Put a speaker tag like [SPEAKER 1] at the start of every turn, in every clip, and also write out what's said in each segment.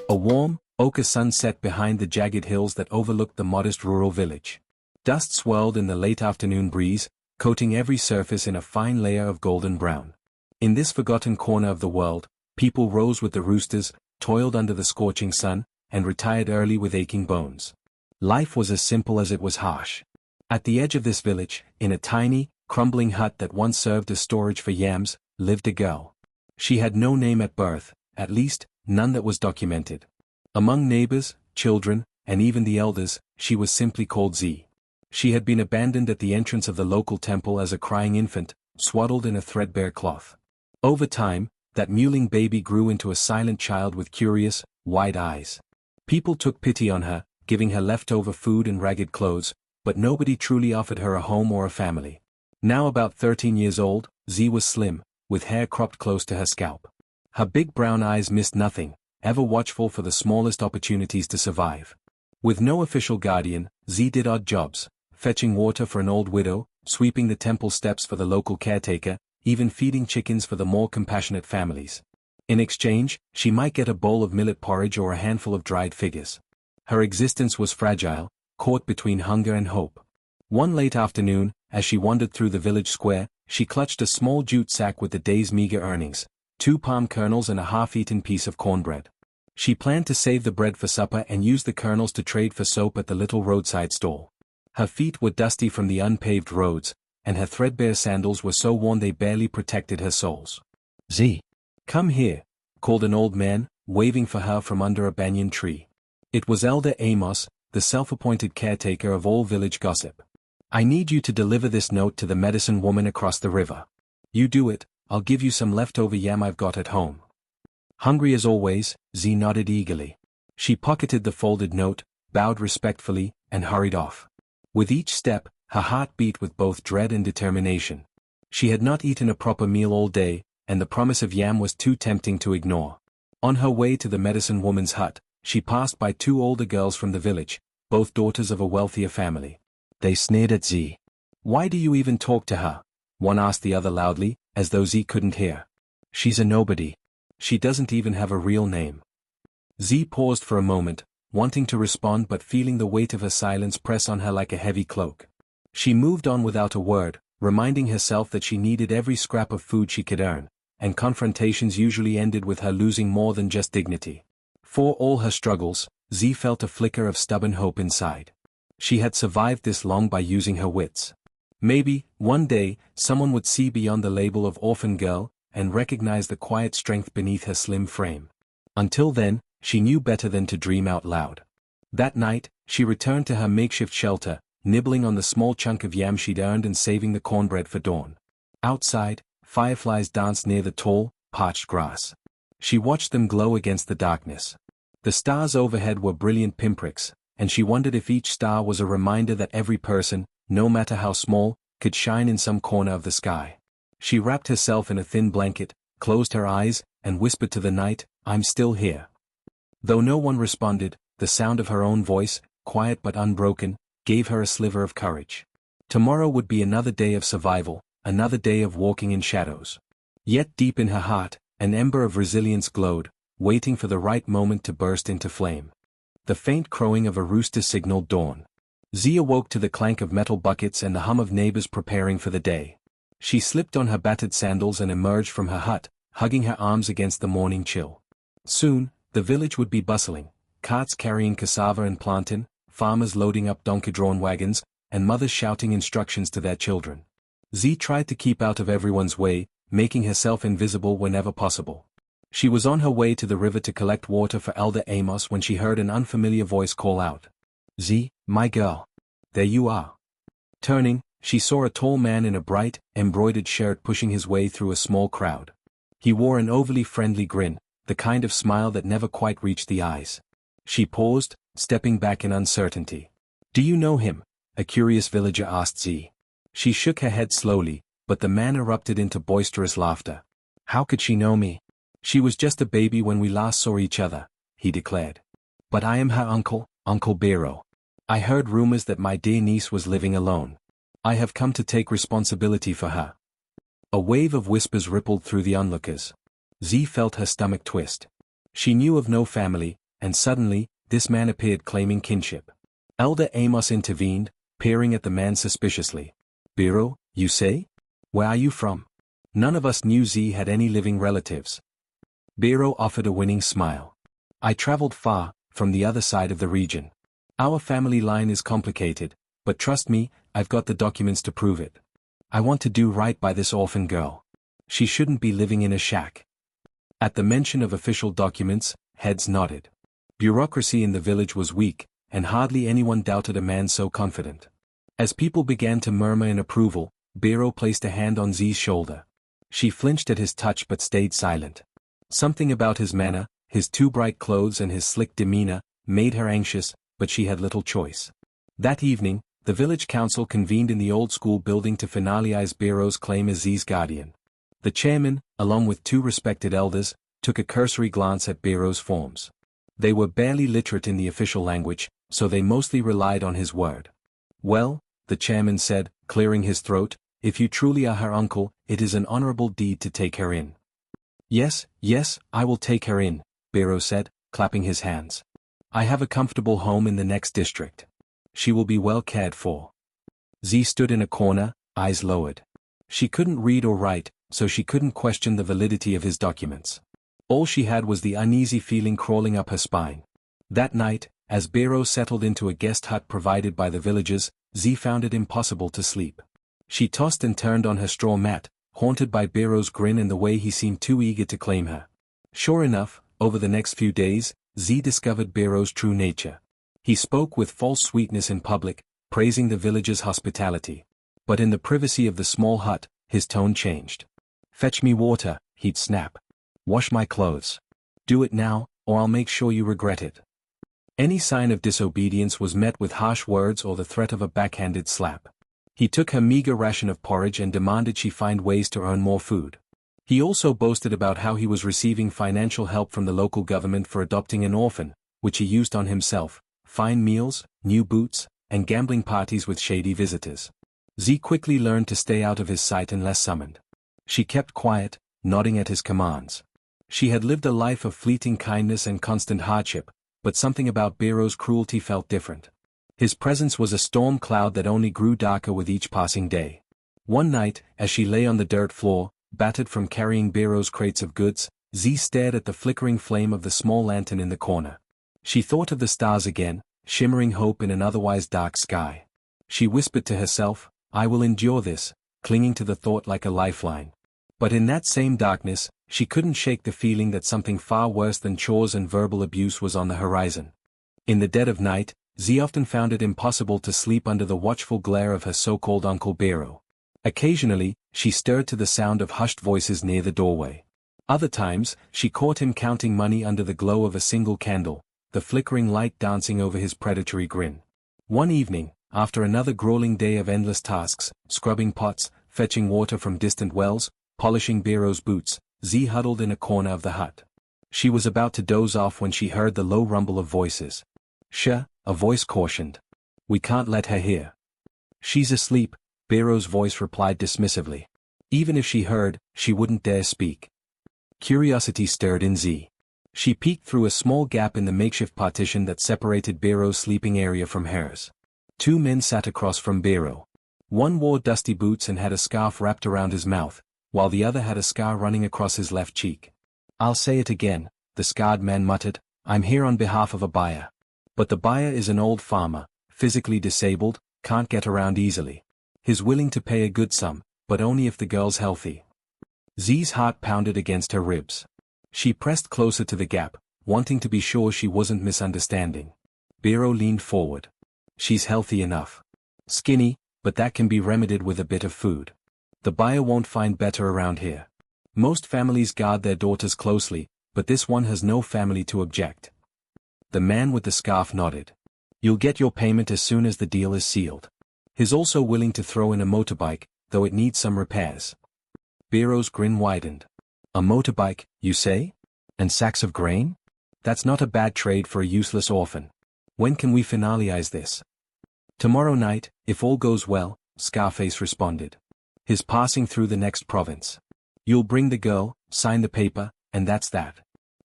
[SPEAKER 1] A warm, ochre sun set behind the jagged hills that overlooked the modest rural village. Dust swirled in the late afternoon breeze, coating every surface in a fine layer of golden brown. In this forgotten corner of the world, people rose with the roosters, toiled under the scorching sun, and retired early with aching bones. Life was as simple as it was harsh. At the edge of this village, in a tiny, crumbling hut that once served as storage for yams, lived a girl. She had no name at birth, at least, none that was documented. Among neighbors, children, and even the elders, she was simply called Z. She had been abandoned at the entrance of the local temple as a crying infant, swaddled in a threadbare cloth. Over time, that mewling baby grew into a silent child with curious, wide eyes. People took pity on her, giving her leftover food and ragged clothes, but nobody truly offered her a home or a family. Now about 13 years old, Z was slim, with hair cropped close to her scalp. Her big brown eyes missed nothing, ever watchful for the smallest opportunities to survive. With no official guardian, Z did odd jobs, fetching water for an old widow, sweeping the temple steps for the local caretaker, even feeding chickens for the more compassionate families. In exchange, she might get a bowl of millet porridge or a handful of dried figures. Her existence was fragile, caught between hunger and hope. One late afternoon, as she wandered through the village square, she clutched a small jute sack with the day's meager earnings, 2 palm kernels and a half-eaten piece of cornbread. She planned to save the bread for supper and use the kernels to trade for soap at the little roadside stall. Her feet were dusty from the unpaved roads, and her threadbare sandals were so worn they barely protected her soles. "Z, come here," called an old man, waving for her from under a banyan tree. It was Elder Amos, the self-appointed caretaker of all village gossip. "I need you to deliver this note to the medicine woman across the river. You do it, I'll give you some leftover yam I've got at home." Hungry as always, Z nodded eagerly. She pocketed the folded note, bowed respectfully, and hurried off. With each step, her heart beat with both dread and determination. She had not eaten a proper meal all day, and the promise of yam was too tempting to ignore. On her way to the medicine woman's hut, she passed by 2 older girls from the village, both daughters of a wealthier family. They sneered at Z. "Why do you even talk to her?" one asked the other loudly, as though Z couldn't hear. "She's a nobody. She doesn't even have a real name." Z paused for a moment, wanting to respond but feeling the weight of her silence press on her like a heavy cloak. She moved on without a word, reminding herself that she needed every scrap of food she could earn, and confrontations usually ended with her losing more than just dignity. For all her struggles, Z felt a flicker of stubborn hope inside. She had survived this long by using her wits. Maybe, one day, someone would see beyond the label of orphan girl, and recognize the quiet strength beneath her slim frame. Until then, she knew better than to dream out loud. That night, she returned to her makeshift shelter, nibbling on the small chunk of yam she'd earned and saving the cornbread for dawn. Outside, fireflies danced near the tall, parched grass. She watched them glow against the darkness. The stars overhead were brilliant pinpricks, and she wondered if each star was a reminder that every person, no matter how small, could shine in some corner of the sky. She wrapped herself in a thin blanket, closed her eyes, and whispered to the night, "I'm still here." Though no one responded, the sound of her own voice, quiet but unbroken, gave her a sliver of courage. Tomorrow would be another day of survival, another day of walking in shadows. Yet deep in her heart, an ember of resilience glowed, waiting for the right moment to burst into flame. The faint crowing of a rooster signaled dawn. Z awoke to the clank of metal buckets and the hum of neighbors preparing for the day. She slipped on her battered sandals and emerged from her hut, hugging her arms against the morning chill. Soon, the village would be bustling, carts carrying cassava and plantain, farmers loading up donkey-drawn wagons, and mothers shouting instructions to their children. Z tried to keep out of everyone's way, making herself invisible whenever possible. She was on her way to the river to collect water for Elder Amos when she heard an unfamiliar voice call out. "Z, my girl. There you are." Turning, she saw a tall man in a bright, embroidered shirt pushing his way through a small crowd. He wore an overly friendly grin, the kind of smile that never quite reached the eyes. She paused, stepping back in uncertainty. "Do you know him?" a curious villager asked Z. She shook her head slowly, but the man erupted into boisterous laughter. "How could she know me? She was just a baby when we last saw each other," he declared. "But I am her uncle, Uncle Bero. I heard rumors that my dear niece was living alone. I have come to take responsibility for her." A wave of whispers rippled through the onlookers. Z felt her stomach twist. She knew of no family, and suddenly, this man appeared claiming kinship. Elder Amos intervened, peering at the man suspiciously. Bero, you say? Where are you from? None of us knew Z had any living relatives. Bero offered a winning smile. I traveled far, from the other side of the region. Our family line is complicated, but trust me, I've got the documents to prove it. I want to do right by this orphan girl. She shouldn't be living in a shack. At the mention of official documents, heads nodded. Bureaucracy in the village was weak, and hardly anyone doubted a man so confident. As people began to murmur in approval, Bero placed a hand on Z's shoulder. She flinched at his touch but stayed silent. Something about his manner, his too bright clothes and his slick demeanor, made her anxious, but she had little choice. That evening, the village council convened in the old school building to finalize Bero's claim as Z's guardian. The chairman, along with two respected elders, took a cursory glance at Bero's forms. They were barely literate in the official language, so they mostly relied on his word. Well, the chairman said, clearing his throat, if you truly are her uncle, it is an honorable deed to take her in. Yes, I will take her in, Bero said, clapping his hands. I have a comfortable home in the next district. She will be well cared for. Z stood in a corner, eyes lowered. She couldn't read or write, so she couldn't question the validity of his documents. All she had was the uneasy feeling crawling up her spine. That night, as Bero settled into a guest hut provided by the villagers, Z found it impossible to sleep. She tossed and turned on her straw mat, haunted by Bero's grin and the way he seemed too eager to claim her. Sure enough, over the next few days, Z discovered Bero's true nature. He spoke with false sweetness in public, praising the villagers' hospitality. But in the privacy of the small hut, his tone changed. Fetch me water, he'd snap. Wash my clothes. Do it now, or I'll make sure you regret it. Any sign of disobedience was met with harsh words or the threat of a backhanded slap. He took her meager ration of porridge and demanded she find ways to earn more food. He also boasted about how he was receiving financial help from the local government for adopting an orphan, which he used on himself, fine meals, new boots, and gambling parties with shady visitors. Z quickly learned to stay out of his sight unless summoned. She kept quiet, nodding at his commands. She had lived a life of fleeting kindness and constant hardship, but something about Bero's cruelty felt different. His presence was a storm cloud that only grew darker with each passing day. One night, as she lay on the dirt floor, battered from carrying Bero's crates of goods, Z stared at the flickering flame of the small lantern in the corner. She thought of the stars again, shimmering hope in an otherwise dark sky. She whispered to herself, I will endure this, clinging to the thought like a lifeline. But in that same darkness, she couldn't shake the feeling that something far worse than chores and verbal abuse was on the horizon. In the dead of night, Z often found it impossible to sleep under the watchful glare of her so-called Uncle Bero. Occasionally, she stirred to the sound of hushed voices near the doorway. Other times, she caught him counting money under the glow of a single candle, the flickering light dancing over his predatory grin. One evening, after another grueling day of endless tasks, scrubbing pots, fetching water from distant wells, polishing Bero's boots, Z huddled in a corner of the hut. She was about to doze off when she heard the low rumble of voices. Shh, a voice cautioned. We can't let her hear. She's asleep, Bero's voice replied dismissively. Even if she heard, she wouldn't dare speak. Curiosity stirred in Z. She peeked through a small gap in the makeshift partition that separated Bero's sleeping area from hers. Two men sat across from Bero. One wore dusty boots and had a scarf wrapped around his mouth, while the other had a scar running across his left cheek. I'll say it again, the scarred man muttered, I'm here on behalf of a buyer. But the buyer is an old farmer, physically disabled, can't get around easily. He's willing to pay a good sum, but only if the girl's healthy. Z's heart pounded against her ribs. She pressed closer to the gap, wanting to be sure she wasn't misunderstanding. Bero leaned forward. She's healthy enough. Skinny, but that can be remedied with a bit of food. The buyer won't find better around here. Most families guard their daughters closely, but this one has no family to object. The man with the scarf nodded. You'll get your payment as soon as the deal is sealed. He's also willing to throw in a motorbike, though it needs some repairs. Bero's grin widened. A motorbike, you say? And sacks of grain? That's not a bad trade for a useless orphan. When can we finalize this? Tomorrow night, if all goes well, Scarface responded. He's passing through the next province. You'll bring the girl, sign the paper, and that's that.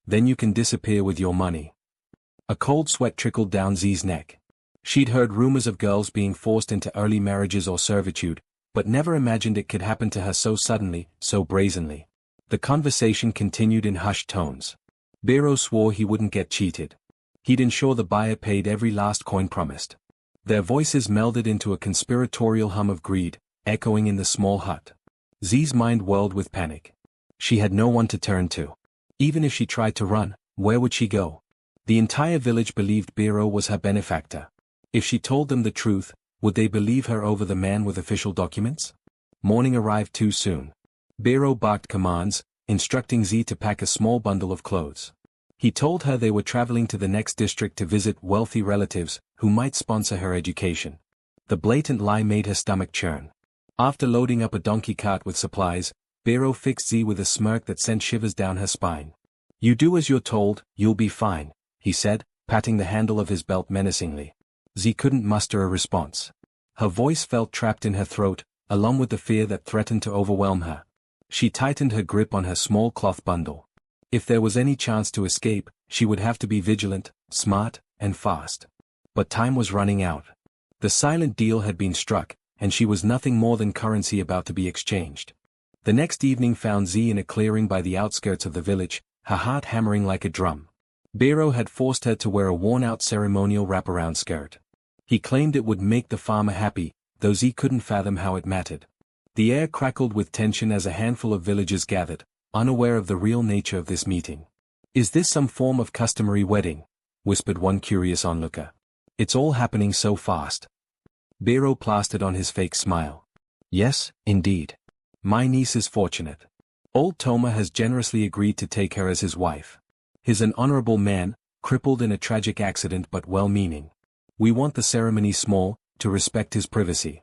[SPEAKER 1] Then you can disappear with your money. A cold sweat trickled down Z's neck. She'd heard rumors of girls being forced into early marriages or servitude, but never imagined it could happen to her so suddenly, so brazenly. The conversation continued in hushed tones. Bero swore he wouldn't get cheated. He'd ensure the buyer paid every last coin promised. Their voices melded into a conspiratorial hum of greed, echoing in the small hut. Z's mind whirled with panic. She had no one to turn to. Even if she tried to run, where would she go? The entire village believed Bero was her benefactor. If she told them the truth, would they believe her over the man with official documents? Morning arrived too soon. Bero barked commands, instructing Z to pack a small bundle of clothes. He told her they were traveling to the next district to visit wealthy relatives, who might sponsor her education. The blatant lie made her stomach churn. After loading up a donkey cart with supplies, Bero fixed Z with a smirk that sent shivers down her spine. "You do as you're told, you'll be fine," he said, patting the handle of his belt menacingly. Z couldn't muster a response. Her voice felt trapped in her throat, along with the fear that threatened to overwhelm her. She tightened her grip on her small cloth bundle. If there was any chance to escape, she would have to be vigilant, smart, and fast. But time was running out. The silent deal had been struck, and she was nothing more than currency about to be exchanged. The next evening found Z in a clearing by the outskirts of the village, her heart hammering like a drum. Bero had forced her to wear a worn-out ceremonial wraparound skirt. He claimed it would make the farmer happy, though Z couldn't fathom how it mattered. The air crackled with tension as a handful of villagers gathered, unaware of the real nature of this meeting. "Is this some form of customary wedding?" whispered one curious onlooker. "It's all happening so fast." Bero plastered on his fake smile. "Yes, indeed. My niece is fortunate. Old Toma has generously agreed to take her as his wife. He's an honorable man, crippled in a tragic accident but well-meaning. We want the ceremony small, to respect his privacy."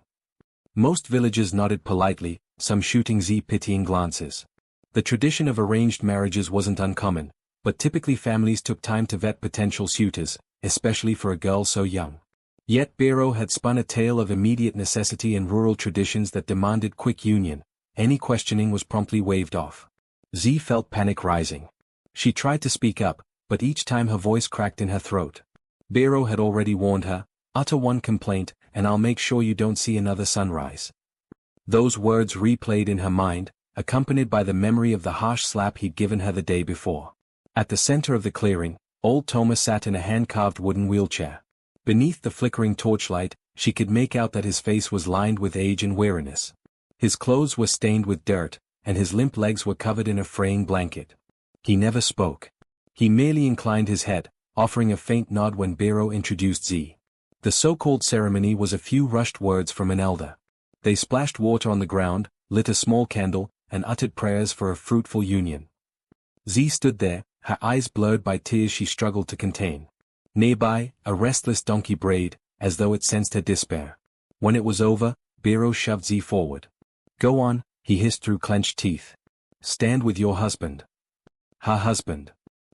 [SPEAKER 1] Most villagers nodded politely, some shooting Z pitying glances. The tradition of arranged marriages wasn't uncommon, but typically families took time to vet potential suitors, especially for a girl so young. Yet Bero had spun a tale of immediate necessity and rural traditions that demanded quick union. Any questioning was promptly waved off. Z felt panic rising. She tried to speak up, but each time her voice cracked in her throat. Bero had already warned her, "Utter one complaint, and I'll make sure you don't see another sunrise." Those words replayed in her mind, accompanied by the memory of the harsh slap he'd given her the day before. At the center of the clearing, old Toma sat in a hand-carved wooden wheelchair. Beneath the flickering torchlight, she could make out that his face was lined with age and weariness. His clothes were stained with dirt, and his limp legs were covered in a fraying blanket. He never spoke. He merely inclined his head, offering a faint nod when Bero introduced Z. The so-called ceremony was a few rushed words from an elder. They splashed water on the ground, lit a small candle, and uttered prayers for a fruitful union. Z stood there, her eyes blurred by tears she struggled to contain. Nearby, a restless donkey brayed, as though it sensed her despair. When it was over, Bero shoved Z forward. "Go on," he hissed through clenched teeth. "Stand with your husband." Her husband.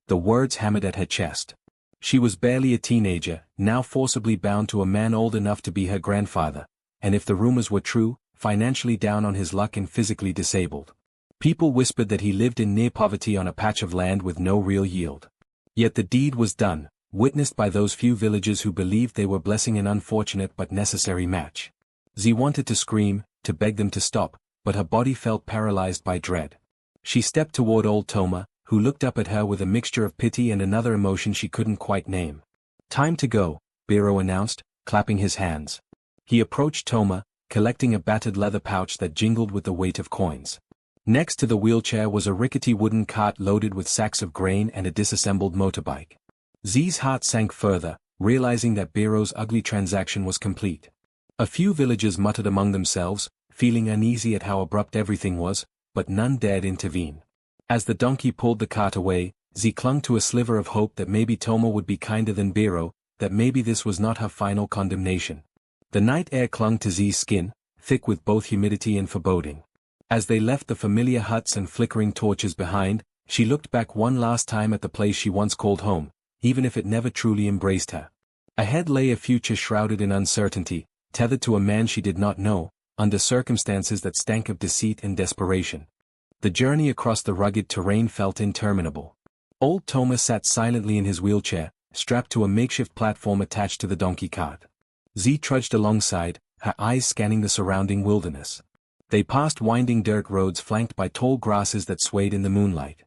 [SPEAKER 1] The words hammered at her chest. She was barely a teenager, now forcibly bound to a man old enough to be her grandfather, and if the rumors were true, financially down on his luck and physically disabled. People whispered that he lived in near poverty on a patch of land with no real yield. Yet the deed was done, witnessed by those few villagers who believed they were blessing an unfortunate but necessary match. Z wanted to scream, to beg them to stop, but her body felt paralyzed by dread. She stepped toward old Toma, who looked up at her with a mixture of pity and another emotion she couldn't quite name. "Time to go," Bero announced, clapping his hands. He approached Toma, collecting a battered leather pouch that jingled with the weight of coins. Next to the wheelchair was a rickety wooden cart loaded with sacks of grain and a disassembled motorbike. Z's heart sank further, realizing that Bero's ugly transaction was complete. A few villagers muttered among themselves, feeling uneasy at how abrupt everything was, but none dared intervene. As the donkey pulled the cart away, Z clung to a sliver of hope that maybe Toma would be kinder than Bero, that maybe this was not her final condemnation. The night air clung to Z's skin, thick with both humidity and foreboding. As they left the familiar huts and flickering torches behind, she looked back one last time at the place she once called home, even if it never truly embraced her. Ahead lay a future shrouded in uncertainty, tethered to a man she did not know, under circumstances that stank of deceit and desperation. The journey across the rugged terrain felt interminable. Old Toma sat silently in his wheelchair, strapped to a makeshift platform attached to the donkey cart. Z trudged alongside, her eyes scanning the surrounding wilderness. They passed winding dirt roads flanked by tall grasses that swayed in the moonlight.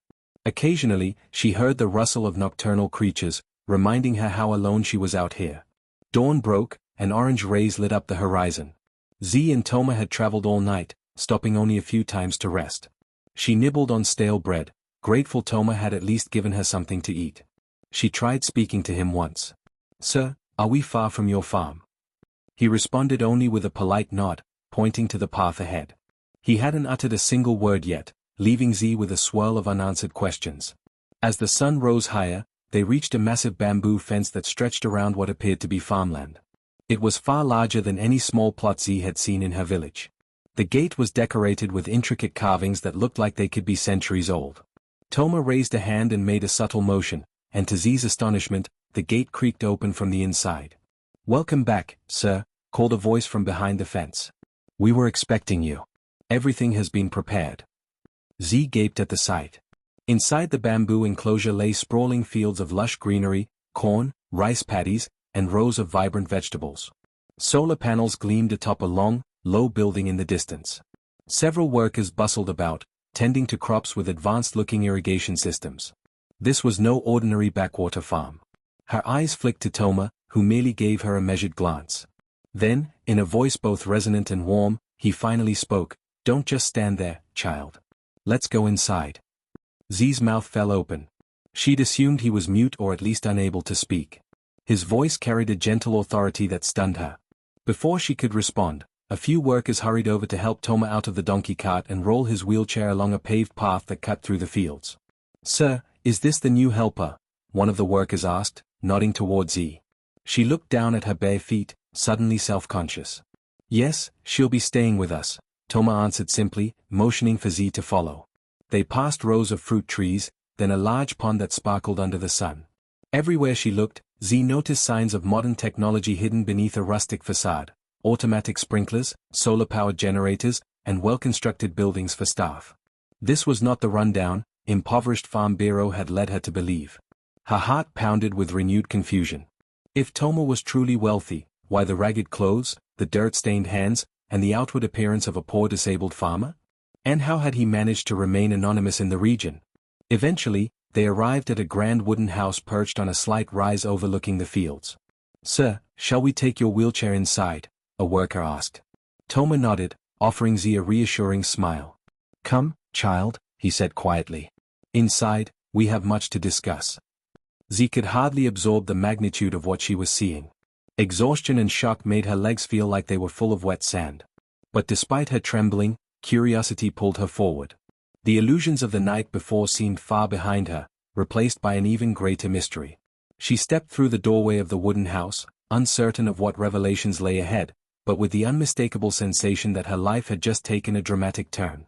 [SPEAKER 1] Occasionally, she heard the rustle of nocturnal creatures, reminding her how alone she was out here. Dawn broke, and orange rays lit up the horizon. Z and Toma had traveled all night, stopping only a few times to rest. She nibbled on stale bread, grateful Toma had at least given her something to eat. She tried speaking to him once. "Sir, are we far from your farm?" He responded only with a polite nod, pointing to the path ahead. He hadn't uttered a single word yet, leaving Z with a swirl of unanswered questions. As the sun rose higher, they reached a massive bamboo fence that stretched around what appeared to be farmland. It was far larger than any small plot Z had seen in her village. The gate was decorated with intricate carvings that looked like they could be centuries old. Toma raised a hand and made a subtle motion, and to Z's astonishment, the gate creaked open from the inside. "Welcome back, sir," called a voice from behind the fence. "We were expecting you. Everything has been prepared." Z gaped at the sight. Inside the bamboo enclosure lay sprawling fields of lush greenery, corn, rice paddies, and rows of vibrant vegetables. Solar panels gleamed atop a long, low building in the distance. Several workers bustled about, tending to crops with advanced-looking irrigation systems. This was no ordinary backwater farm. Her eyes flicked to Toma, who merely gave her a measured glance. Then, in a voice both resonant and warm, he finally spoke, "Don't just stand there, child. Let's go inside." Z's mouth fell open. She'd assumed he was mute or at least unable to speak. His voice carried a gentle authority that stunned her. Before she could respond, a few workers hurried over to help Toma out of the donkey cart and roll his wheelchair along a paved path that cut through the fields. "Sir, is this the new helper?" one of the workers asked, nodding toward Z. She looked down at her bare feet, suddenly self-conscious. "Yes, she'll be staying with us," Toma answered simply, motioning for Z to follow. They passed rows of fruit trees, then a large pond that sparkled under the sun. Everywhere she looked, Z noticed signs of modern technology hidden beneath a rustic facade: automatic sprinklers, solar-powered generators, and well-constructed buildings for staff. This was not the rundown, impoverished farm Bero had led her to believe. Her heart pounded with renewed confusion. If Toma was truly wealthy, why the ragged clothes, the dirt-stained hands, and the outward appearance of a poor disabled farmer? And how had he managed to remain anonymous in the region? Eventually, they arrived at a grand wooden house perched on a slight rise overlooking the fields. "Sir, shall we take your wheelchair inside?" a worker asked. Toma nodded, offering Z a reassuring smile. "Come, child," he said quietly. "Inside, we have much to discuss." Z could hardly absorb the magnitude of what she was seeing. Exhaustion and shock made her legs feel like they were full of wet sand. But despite her trembling, curiosity pulled her forward. The illusions of the night before seemed far behind her, replaced by an even greater mystery. She stepped through the doorway of the wooden house, uncertain of what revelations lay ahead, but with the unmistakable sensation that her life had just taken a dramatic turn.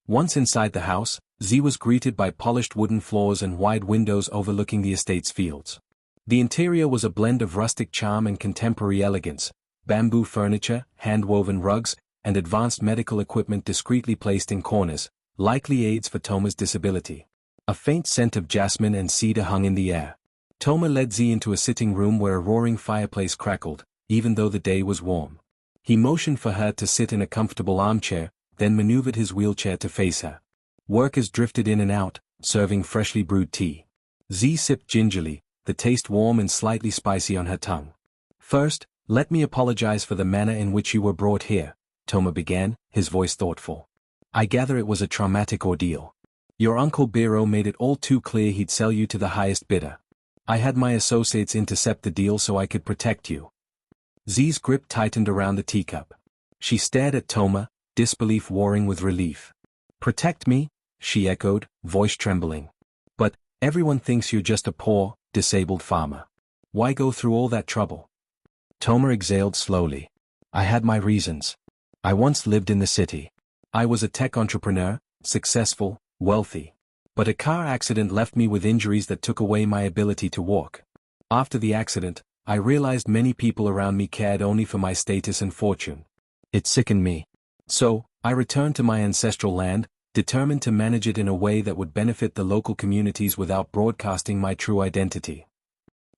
[SPEAKER 1] Once inside the house, Z was greeted by polished wooden floors and wide windows overlooking the estate's fields. The interior was a blend of rustic charm and contemporary elegance: bamboo furniture, hand-woven rugs, and advanced medical equipment discreetly placed in corners, likely aids for Toma's disability. A faint scent of jasmine and cedar hung in the air. Toma led Z into a sitting room where a roaring fireplace crackled, even though the day was warm. He motioned for her to sit in a comfortable armchair, then maneuvered his wheelchair to face her. Workers drifted in and out, serving freshly brewed tea. Z sipped gingerly, the taste warm and slightly spicy on her tongue. "First, let me apologize for the manner in which you were brought here," Toma began, his voice thoughtful. "I gather it was a traumatic ordeal. Your uncle Bero made it all too clear he'd sell you to the highest bidder. I had my associates intercept the deal so I could protect you." Z's grip tightened around the teacup. She stared at Toma, disbelief warring with relief. "Protect me?" she echoed, voice trembling. "But everyone thinks you're just a poor, disabled farmer. Why go through all that trouble?" Toma exhaled slowly. "I had my reasons. I once lived in the city. I was a tech entrepreneur, successful, wealthy. But a car accident left me with injuries that took away my ability to walk. After the accident, I realized many people around me cared only for my status and fortune. It sickened me. So, I returned to my ancestral land, determined to manage it in a way that would benefit the local communities without broadcasting my true identity."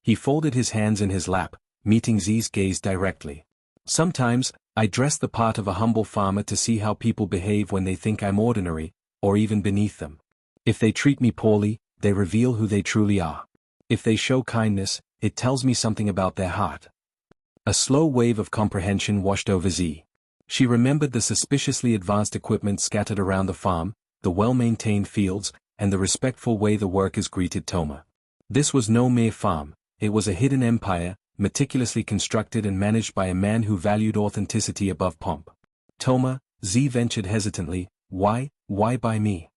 [SPEAKER 1] He folded his hands in his lap, meeting Z's gaze directly. Sometimes, I dress the part of a humble farmer to see how people behave when they think I'm ordinary, or even beneath them. If they treat me poorly, they reveal who they truly are. If they show kindness, it tells me something about their heart. A slow wave of comprehension washed over Z. She remembered the suspiciously advanced equipment scattered around the farm, the well-maintained fields, and the respectful way the workers greeted Toma. This was no mere farm, it was a hidden empire, meticulously constructed and managed by a man who valued authenticity above pomp. Toma, Z ventured hesitantly, why by me?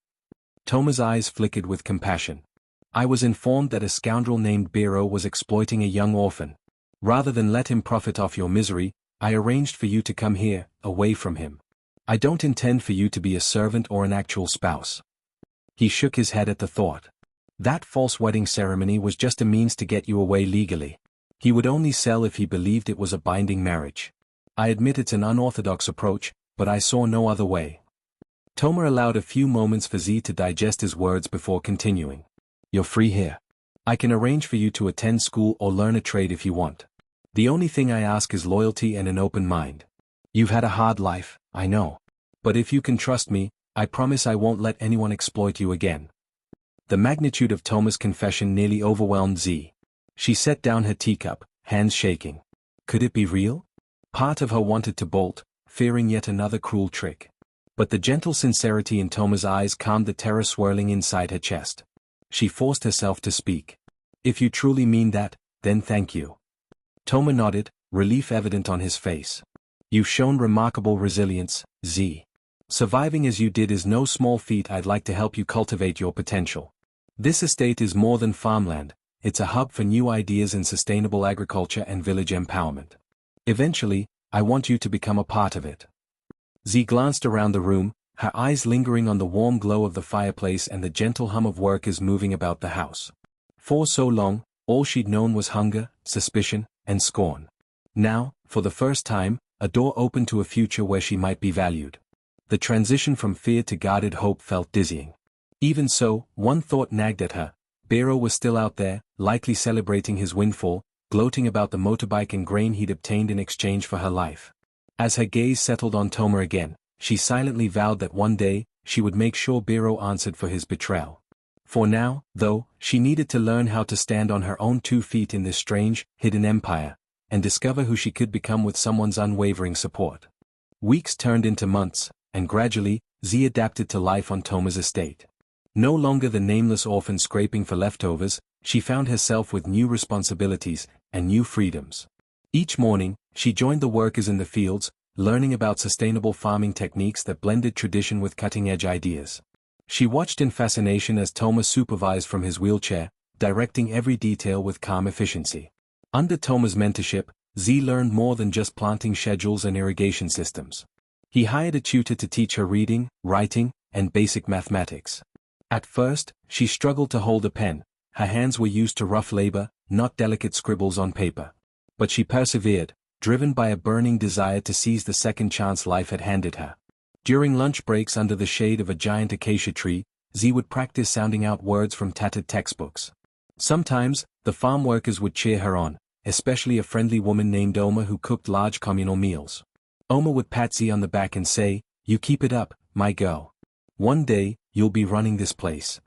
[SPEAKER 1] Toma's eyes flickered with compassion. I was informed that a scoundrel named Bero was exploiting a young orphan. Rather than let him profit off your misery, I arranged for you to come here, away from him. I don't intend for you to be a servant or an actual spouse. He shook his head at the thought. That false wedding ceremony was just a means to get you away legally. He would only sell if he believed it was a binding marriage. I admit it's an unorthodox approach, but I saw no other way. Toma allowed a few moments for Z to digest his words before continuing. You're free here. I can arrange for you to attend school or learn a trade if you want. The only thing I ask is loyalty and an open mind. You've had a hard life, I know. But if you can trust me, I promise I won't let anyone exploit you again. The magnitude of Toma's confession nearly overwhelmed Z. She set down her teacup, hands shaking. Could it be real? Part of her wanted to bolt, fearing yet another cruel trick. But the gentle sincerity in Toma's eyes calmed the terror swirling inside her chest. She forced herself to speak. If you truly mean that, then thank you. Toma nodded, relief evident on his face. You've shown remarkable resilience, Z. Surviving as you did is no small feat. I'd like to help you cultivate your potential. This estate is more than farmland, it's a hub for new ideas in sustainable agriculture and village empowerment. Eventually, I want you to become a part of it. Z glanced around the room, her eyes lingering on the warm glow of the fireplace and the gentle hum of workers moving about the house. For so long, all she'd known was hunger, suspicion, and scorn. Now, for the first time, a door opened to a future where she might be valued. The transition from fear to guarded hope felt dizzying. Even so, one thought nagged at her. Bero was still out there, likely celebrating his windfall, gloating about the motorbike and grain he'd obtained in exchange for her life. As her gaze settled on Toma again, she silently vowed that one day, she would make sure Bero answered for his betrayal. For now, though, she needed to learn how to stand on her own 2 feet in this strange, hidden empire, and discover who she could become with someone's unwavering support. Weeks turned into months, and gradually, Z adapted to life on Toma's estate. No longer the nameless orphan scraping for leftovers, she found herself with new responsibilities and new freedoms. Each morning, she joined the workers in the fields, learning about sustainable farming techniques that blended tradition with cutting-edge ideas. She watched in fascination as Toma supervised from his wheelchair, directing every detail with calm efficiency. Under Toma's mentorship, Z learned more than just planting schedules and irrigation systems. He hired a tutor to teach her reading, writing, and basic mathematics. At first, she struggled to hold a pen. Her hands were used to rough labor, not delicate scribbles on paper. But she persevered, driven by a burning desire to seize the second chance life had handed her. During lunch breaks under the shade of a giant acacia tree, Z would practice sounding out words from tattered textbooks. Sometimes, the farm workers would cheer her on, especially a friendly woman named Oma who cooked large communal meals. Oma would pat Z on the back and say, "You keep it up, my girl. One day, you'll be running this place."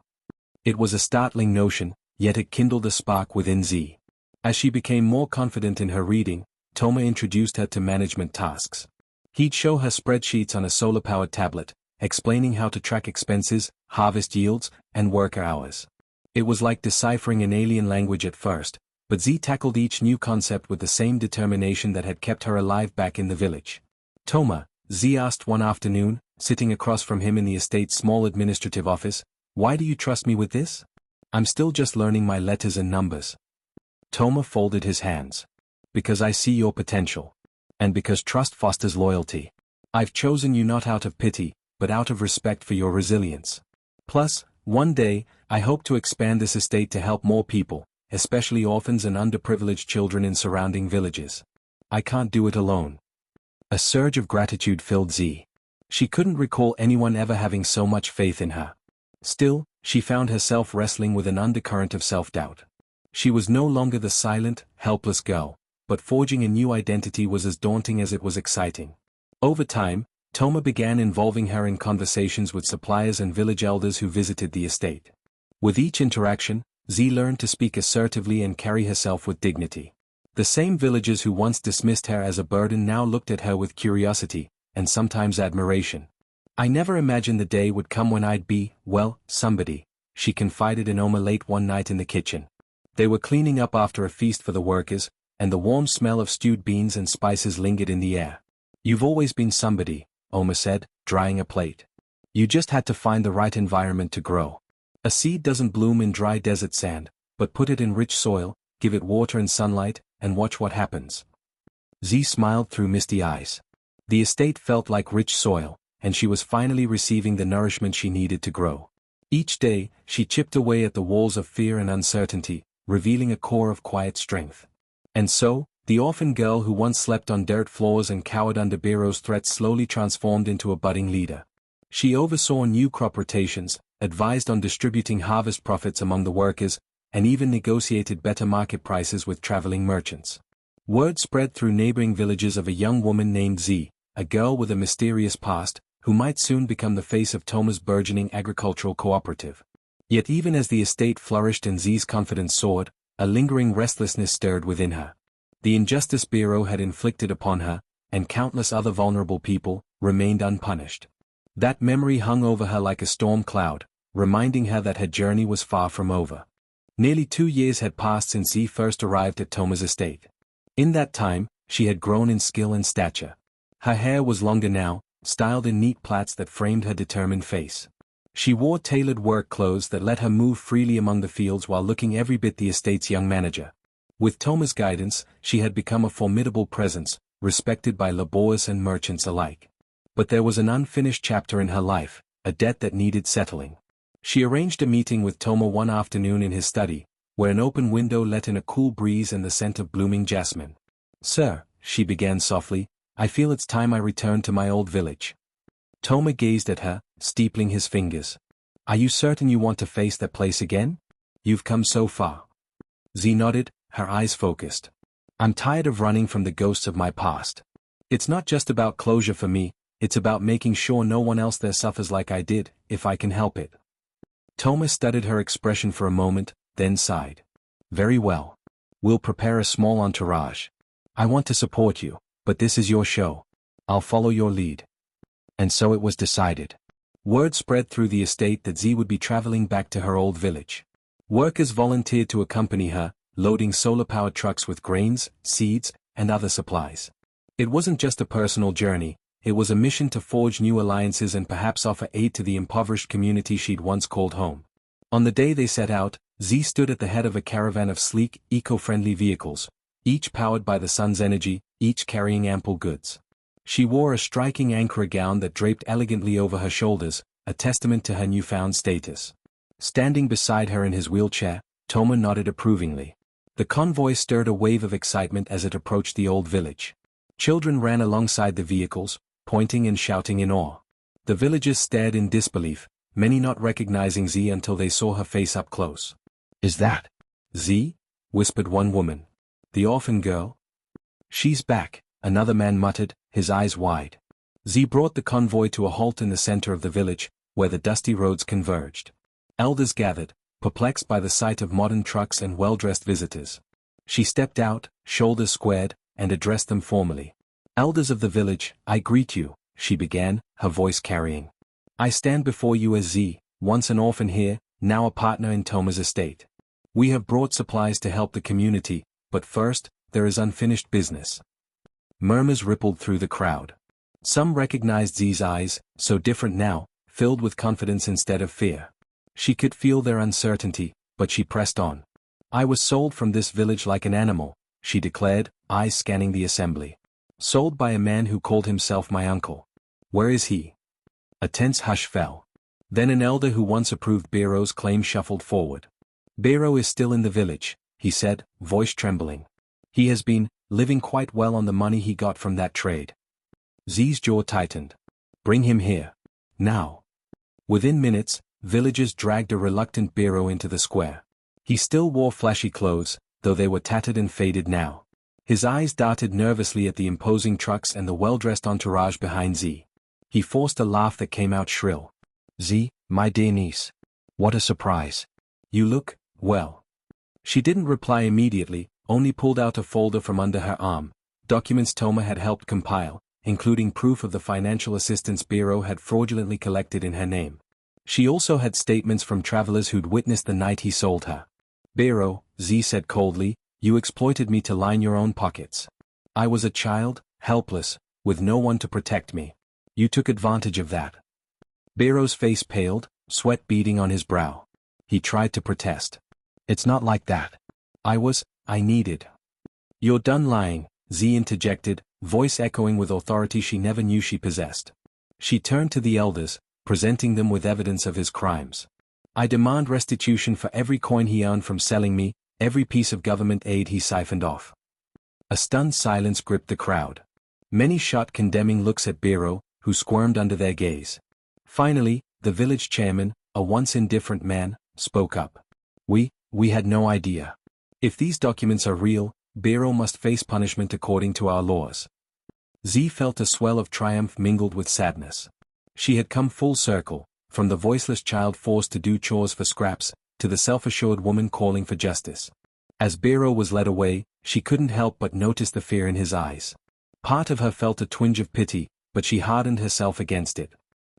[SPEAKER 1] It was a startling notion, yet it kindled a spark within Z. As she became more confident in her reading, Toma introduced her to management tasks. He'd show her spreadsheets on a solar-powered tablet, explaining how to track expenses, harvest yields, and worker hours. It was like deciphering an alien language at first, but Z tackled each new concept with the same determination that had kept her alive back in the village. "Toma," Z asked one afternoon, sitting across from him in the estate's small administrative office, "why do you trust me with this?" "I'm still just learning my letters and numbers." Toma folded his hands. "Because I see your potential. And because trust fosters loyalty. I've chosen you not out of pity, but out of respect for your resilience. Plus, one day, I hope to expand this estate to help more people, especially orphans and underprivileged children in surrounding villages. I can't do it alone." A surge of gratitude filled Z. She couldn't recall anyone ever having so much faith in her. Still, she found herself wrestling with an undercurrent of self-doubt. She was no longer the silent, helpless girl, but forging a new identity was as daunting as it was exciting. Over time, Toma began involving her in conversations with suppliers and village elders who visited the estate. With each interaction, Z learned to speak assertively and carry herself with dignity. The same villagers who once dismissed her as a burden now looked at her with curiosity, and sometimes admiration. "I never imagined the day would come when I'd be, well, somebody," she confided in Oma late one night in the kitchen. They were cleaning up after a feast for the workers, and the warm smell of stewed beans and spices lingered in the air. "You've always been somebody," Oma said, drying a plate. "You just had to find the right environment to grow. A seed doesn't bloom in dry desert sand, but put it in rich soil, give it water and sunlight, and watch what happens." Z smiled through misty eyes. The estate felt like rich soil, and she was finally receiving the nourishment she needed to grow. Each day, she chipped away at the walls of fear and uncertainty, revealing a core of quiet strength. And so, the orphan girl who once slept on dirt floors and cowered under Bero's threats slowly transformed into a budding leader. She oversaw new crop rotations, advised on distributing harvest profits among the workers, and even negotiated better market prices with traveling merchants. Word spread through neighboring villages of a young woman named Z, a girl with a mysterious past, who might soon become the face of Toma's burgeoning agricultural cooperative. Yet even as the estate flourished and Z's confidence soared, a lingering restlessness stirred within her. The injustice Bero had inflicted upon her, and countless other vulnerable people, remained unpunished. That memory hung over her like a storm cloud, reminding her that her journey was far from over. Nearly 2 years had passed since Z first arrived at Toma's estate. In that time, she had grown in skill and stature. Her hair was longer now, styled in neat plaits that framed her determined face. She wore tailored work clothes that let her move freely among the fields while looking every bit the estate's young manager. With Toma's guidance, she had become a formidable presence, respected by laborers and merchants alike. But there was an unfinished chapter in her life, a debt that needed settling. She arranged a meeting with Toma one afternoon in his study, where an open window let in a cool breeze and the scent of blooming jasmine. "Sir," she began softly, "I feel it's time I returned to my old village." Toma gazed at her, steepling his fingers. "Are you certain you want to face that place again? You've come so far." Z nodded, her eyes focused. "I'm tired of running from the ghosts of my past. It's not just about closure for me, it's about making sure no one else there suffers like I did, if I can help it." Toma studied her expression for a moment, then sighed. "Very well. We'll prepare a small entourage. I want to support you, but this is your show. I'll follow your lead." And so it was decided. Word spread through the estate that Z would be traveling back to her old village. Workers volunteered to accompany her, loading solar-powered trucks with grains, seeds, and other supplies. It wasn't just a personal journey, it was a mission to forge new alliances and perhaps offer aid to the impoverished community she'd once called home. On the day they set out, Z stood at the head of a caravan of sleek, eco-friendly vehicles, each powered by the sun's energy, each carrying ample goods. She wore a striking Ankara gown that draped elegantly over her shoulders, a testament to her newfound status. Standing beside her in his wheelchair, Toma nodded approvingly. The convoy stirred a wave of excitement as it approached the old village. Children ran alongside the vehicles, pointing and shouting in awe. The villagers stared in disbelief, many not recognizing Z until they saw her face up close. "Is that Z?" whispered one woman. "The orphan girl?" "She's back," another man muttered, his eyes wide. Z brought the convoy to a halt in the center of the village, where the dusty roads converged. Elders gathered, perplexed by the sight of modern trucks and well-dressed visitors. She stepped out, shoulders squared, and addressed them formally. "Elders of the village, I greet you," she began, her voice carrying. "I stand before you as Z, once an orphan here, now a partner in Toma's estate. We have brought supplies to help the community, but first, there is unfinished business." Murmurs rippled through the crowd. Some recognized Z's eyes, so different now, filled with confidence instead of fear. She could feel their uncertainty, but she pressed on. "I was sold from this village like an animal," she declared, eyes scanning the assembly. "Sold by a man who called himself my uncle. Where is he?" A tense hush fell. Then an elder who once approved Bero's claim shuffled forward. "Bero is still in the village," he said, voice trembling. "He has been living quite well on the money he got from that trade." Z's jaw tightened. "Bring him here. Now." Within minutes, villagers dragged a reluctant Bero into the square. He still wore flashy clothes, though they were tattered and faded now. His eyes darted nervously at the imposing trucks and the well-dressed entourage behind Z. He forced a laugh that came out shrill. Z, my dear niece. What a surprise. You look, well. She didn't reply immediately, only pulled out a folder from under her arm, documents Toma had helped compile, including proof of the financial assistance Bero had fraudulently collected in her name. She also had statements from travelers who'd witnessed the night he sold her. Bero, Z said coldly, you exploited me to line your own pockets. I was a child, helpless, with no one to protect me. You took advantage of that. Bero's face paled, sweat beading on his brow. He tried to protest. It's not like that. I needed. You're done lying, Z interjected, voice echoing with authority she never knew she possessed. She turned to the elders, presenting them with evidence of his crimes. I demand restitution for every coin he earned from selling me, every piece of government aid he siphoned off. A stunned silence gripped the crowd. Many shot condemning looks at Bero, who squirmed under their gaze. Finally, the village chairman, a once indifferent man, spoke up. We had no idea. If these documents are real, Bero must face punishment according to our laws. Z felt a swell of triumph mingled with sadness. She had come full circle, from the voiceless child forced to do chores for scraps, to the self-assured woman calling for justice. As Bero was led away, she couldn't help but notice the fear in his eyes. Part of her felt a twinge of pity, but she hardened herself against it.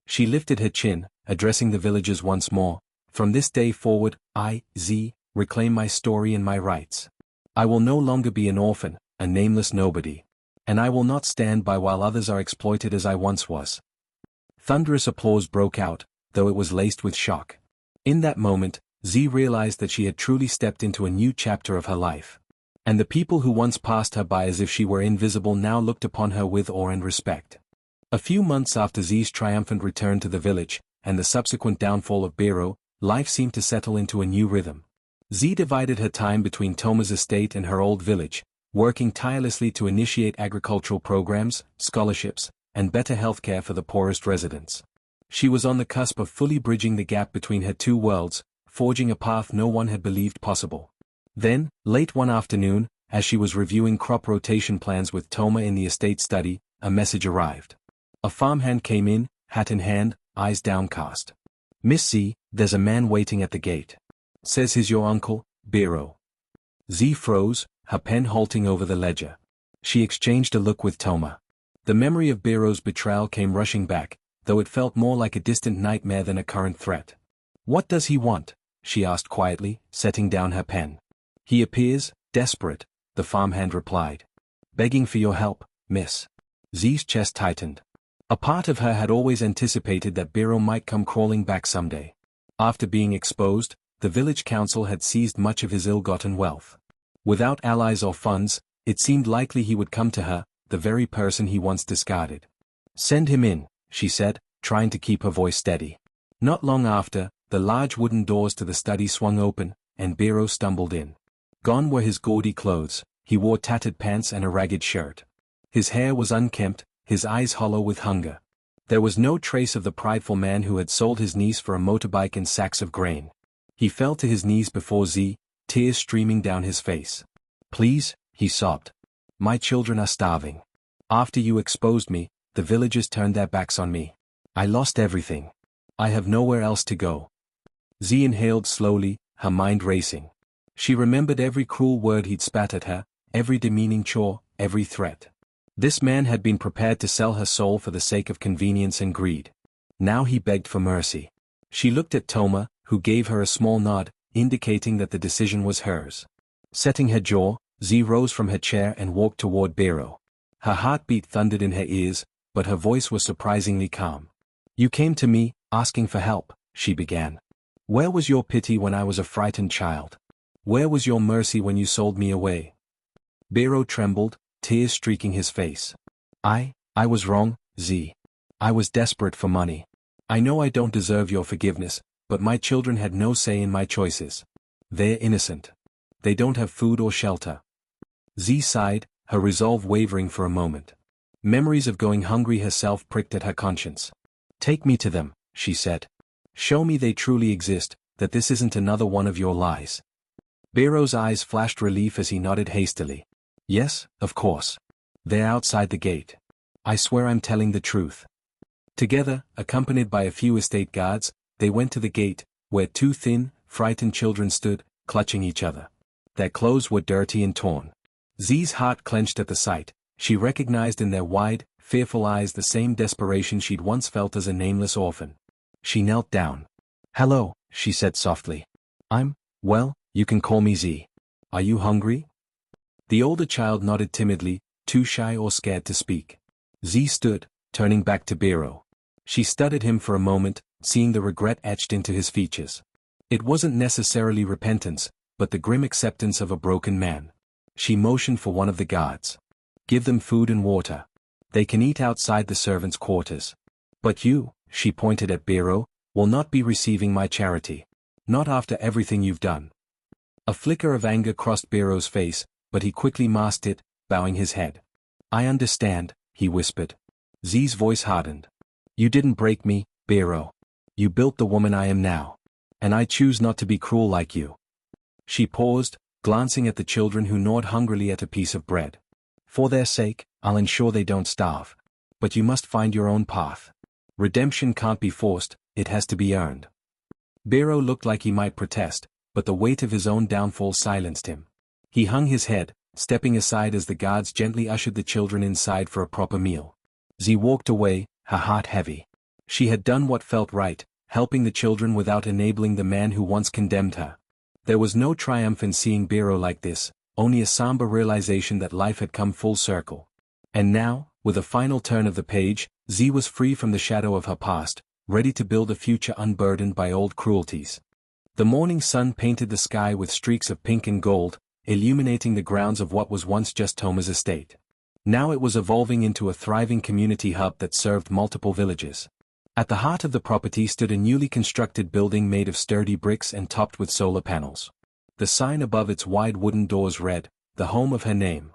[SPEAKER 1] She lifted her chin, addressing the villagers once more. From this day forward, I, Z, reclaim my story and my rights. I will no longer be an orphan, a nameless nobody. And I will not stand by while others are exploited as I once was. Thunderous applause broke out, though it was laced with shock. In that moment, Z realized that she had truly stepped into a new chapter of her life. And the people who once passed her by as if she were invisible now looked upon her with awe and respect. A few months after Z's triumphant return to the village, and the subsequent downfall of Bero, life seemed to settle into a new rhythm. Z divided her time between Toma's estate and her old village, working tirelessly to initiate agricultural programs, scholarships, and better healthcare for the poorest residents. She was on the cusp of fully bridging the gap between her two worlds, forging a path no one had believed possible. Then, late one afternoon, as she was reviewing crop rotation plans with Toma in the estate study, a message arrived. A farmhand came in, hat in hand, eyes downcast. Miss Z, there's a man waiting at the gate. Says he's your uncle, Bero. Z froze, her pen halting over the ledger. She exchanged a look with Toma. The memory of Bero's betrayal came rushing back, though it felt more like a distant nightmare than a current threat. What does he want? She asked quietly, setting down her pen. He appears desperate, the farmhand replied. Begging for your help, miss. Z's chest tightened. A part of her had always anticipated that Bero might come crawling back someday. After being exposed, the village council had seized much of his ill-gotten wealth. Without allies or funds, it seemed likely he would come to her, the very person he once discarded. Send him in, she said, trying to keep her voice steady. Not long after, the large wooden doors to the study swung open, and Bero stumbled in. Gone were his gaudy clothes, he wore tattered pants and a ragged shirt. His hair was unkempt, his eyes hollow with hunger. There was no trace of the prideful man who had sold his niece for a motorbike and sacks of grain. He fell to his knees before Z, tears streaming down his face. Please, he sobbed. My children are starving. After you exposed me, the villagers turned their backs on me. I lost everything. I have nowhere else to go. Z inhaled slowly, her mind racing. She remembered every cruel word he'd spat at her, every demeaning chore, every threat. This man had been prepared to sell her soul for the sake of convenience and greed. Now he begged for mercy. She looked at Toma, who gave her a small nod, indicating that the decision was hers. Setting her jaw, Z rose from her chair and walked toward Bero. Her heartbeat thundered in her ears, but her voice was surprisingly calm. You came to me, asking for help, she began. Where was your pity when I was a frightened child? Where was your mercy when you sold me away? Bero trembled, tears streaking his face. I was wrong, Z. I was desperate for money. I know I don't deserve your forgiveness, but my children had no say in my choices. They're innocent. They don't have food or shelter. Z sighed, her resolve wavering for a moment. Memories of going hungry herself pricked at her conscience. Take me to them, she said. Show me they truly exist, that this isn't another one of your lies. Bero's eyes flashed relief as he nodded hastily. Yes, of course. They're outside the gate. I swear I'm telling the truth. Together, accompanied by a few estate guards, they went to the gate, where two thin, frightened children stood, clutching each other. Their clothes were dirty and torn. Z's heart clenched at the sight. She recognized in their wide, fearful eyes the same desperation she'd once felt as a nameless orphan. She knelt down. Hello, she said softly. Well, you can call me Z. Are you hungry? The older child nodded timidly, too shy or scared to speak. Z stood, turning back to Bero. She studied him for a moment, seeing the regret etched into his features. It wasn't necessarily repentance, but the grim acceptance of a broken man. She motioned for one of the guards. Give them food and water. They can eat outside the servants' quarters. But you, she pointed at Bero, will not be receiving my charity. Not after everything you've done. A flicker of anger crossed Bero's face, but he quickly masked it, bowing his head. I understand, he whispered. Z's voice hardened. You didn't break me, Bero. You built the woman I am now. And I choose not to be cruel like you. She paused, glancing at the children who gnawed hungrily at a piece of bread. For their sake, I'll ensure they don't starve. But you must find your own path. Redemption can't be forced, it has to be earned. Bero looked like he might protest, but the weight of his own downfall silenced him. He hung his head, stepping aside as the guards gently ushered the children inside for a proper meal. Z walked away, her heart heavy. She had done what felt right, helping the children without enabling the man who once condemned her. There was no triumph in seeing Bero like this, only a somber realization that life had come full circle. And now, with a final turn of the page, Z was free from the shadow of her past, ready to build a future unburdened by old cruelties. The morning sun painted the sky with streaks of pink and gold, illuminating the grounds of what was once just Toma's estate. Now it was evolving into a thriving community hub that served multiple villages. At the heart of the property stood a newly constructed building made of sturdy bricks and topped with solar panels. The sign above its wide wooden doors read, "The home of her name."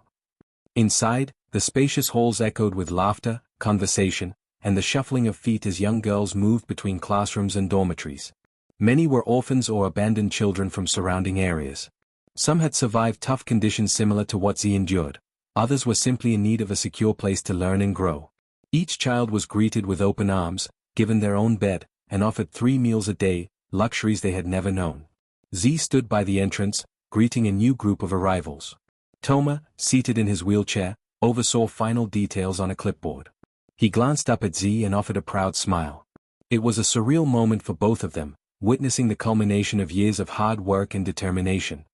[SPEAKER 1] Inside, the spacious halls echoed with laughter, conversation, and the shuffling of feet as young girls moved between classrooms and dormitories. Many were orphans or abandoned children from surrounding areas. Some had survived tough conditions similar to what Z endured. Others were simply in need of a secure place to learn and grow. Each child was greeted with open arms, given their own bed, and offered 3 meals a day, luxuries they had never known. Z stood by the entrance, greeting a new group of arrivals. Toma, seated in his wheelchair, oversaw final details on a clipboard. He glanced up at Z and offered a proud smile. It was a surreal moment for both of them, witnessing the culmination of years of hard work and determination.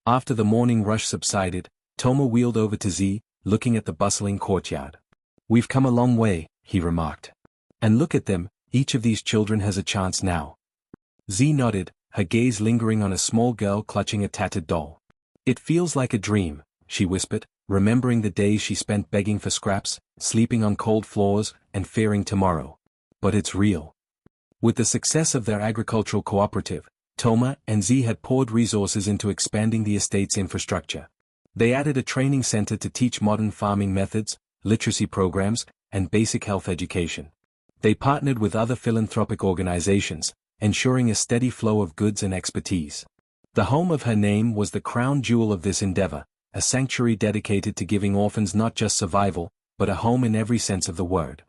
[SPEAKER 1] After the morning rush subsided, Toma wheeled over to Z, looking at the bustling courtyard. We've come a long way, he remarked. And look at them, each of these children has a chance now. Z nodded, her gaze lingering on a small girl clutching a tattered doll. It feels like a dream, she whispered, remembering the days she spent begging for scraps, sleeping on cold floors, and fearing tomorrow. But it's real. With the success of their agricultural cooperative, Toma and Z had poured resources into expanding the estate's infrastructure. They added a training center to teach modern farming methods, literacy programs, and basic health education. They partnered with other philanthropic organizations, ensuring a steady flow of goods and expertise. The home of her name was the crown jewel of this endeavor, a sanctuary dedicated to giving orphans not just survival, but a home in every sense of the word.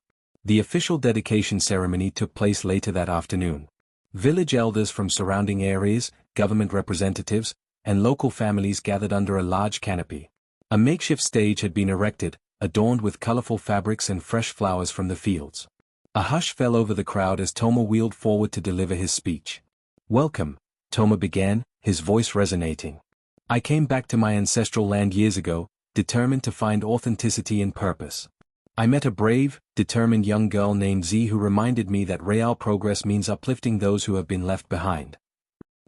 [SPEAKER 1] The official dedication ceremony took place later that afternoon. Village elders from surrounding areas, government representatives, and local families gathered under a large canopy. A makeshift stage had been erected, adorned with colorful fabrics and fresh flowers from the fields. A hush fell over the crowd as Toma wheeled forward to deliver his speech. Welcome, Toma began, his voice resonating. I came back to my ancestral land years ago, determined to find authenticity and purpose. I met a brave, determined young girl named Z who reminded me that real progress means uplifting those who have been left behind.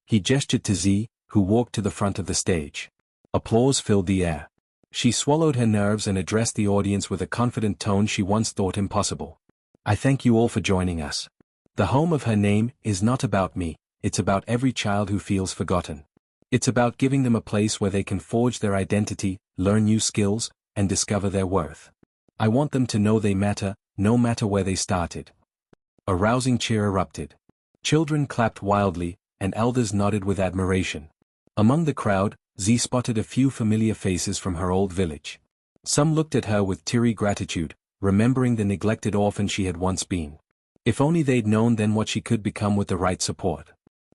[SPEAKER 1] He gestured to Z, who walked to the front of the stage. Applause filled the air. She swallowed her nerves and addressed the audience with a confident tone she once thought impossible. I thank you all for joining us. The home of her name is not about me, it's about every child who feels forgotten. It's about giving them a place where they can forge their identity, learn new skills, and discover their worth. I want them to know they matter, no matter where they started. A rousing cheer erupted. Children clapped wildly, and elders nodded with admiration. Among the crowd, Z spotted a few familiar faces from her old village. Some looked at her with teary gratitude, remembering the neglected orphan she had once been. If only they'd known then what she could become with the right support.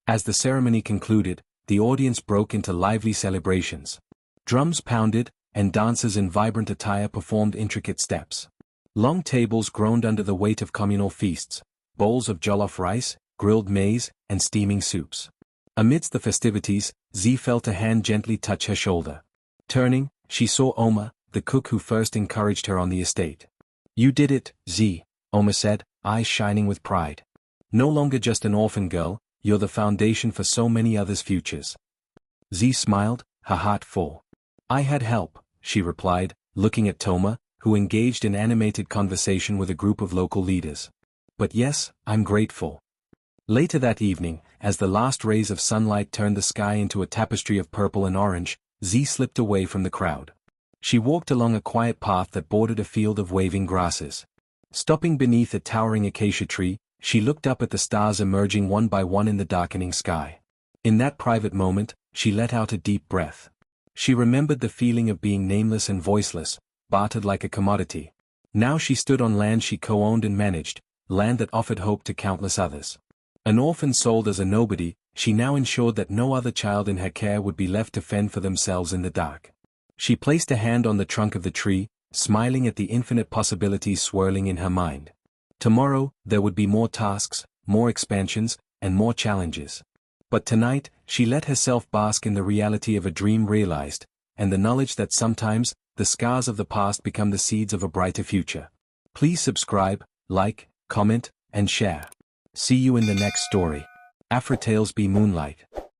[SPEAKER 1] As the ceremony concluded, the audience broke into lively celebrations. Drums pounded, and dancers in vibrant attire performed intricate steps. Long tables groaned under the weight of communal feasts, bowls of jollof rice, grilled maize, and steaming soups. Amidst the festivities, Z felt a hand gently touch her shoulder. Turning, she saw Oma, the cook who first encouraged her on the estate. "You did it, Z," Oma said, eyes shining with pride. "No longer just an orphan girl, you're the foundation for so many others' futures." Z smiled, her heart full. "I had help," she replied, looking at Toma, who engaged in animated conversation with a group of local leaders. "But yes, I'm grateful." Later that evening, as the last rays of sunlight turned the sky into a tapestry of purple and orange, Z slipped away from the crowd. She walked along a quiet path that bordered a field of waving grasses. Stopping beneath a towering acacia tree, she looked up at the stars emerging one by one in the darkening sky. In that private moment, she let out a deep breath. She remembered the feeling of being nameless and voiceless, bartered like a commodity. Now she stood on land she co-owned and managed, land that offered hope to countless others. An orphan sold as a nobody, she now ensured that no other child in her care would be left to fend for themselves in the dark. She placed a hand on the trunk of the tree, smiling at the infinite possibilities swirling in her mind. Tomorrow, there would be more tasks, more expansions, and more challenges. But tonight, she let herself bask in the reality of a dream realized, and the knowledge that sometimes, the scars of the past become the seeds of a brighter future. Please subscribe, like, comment, and share. See you in the next story. AFRITALES by Moonlight.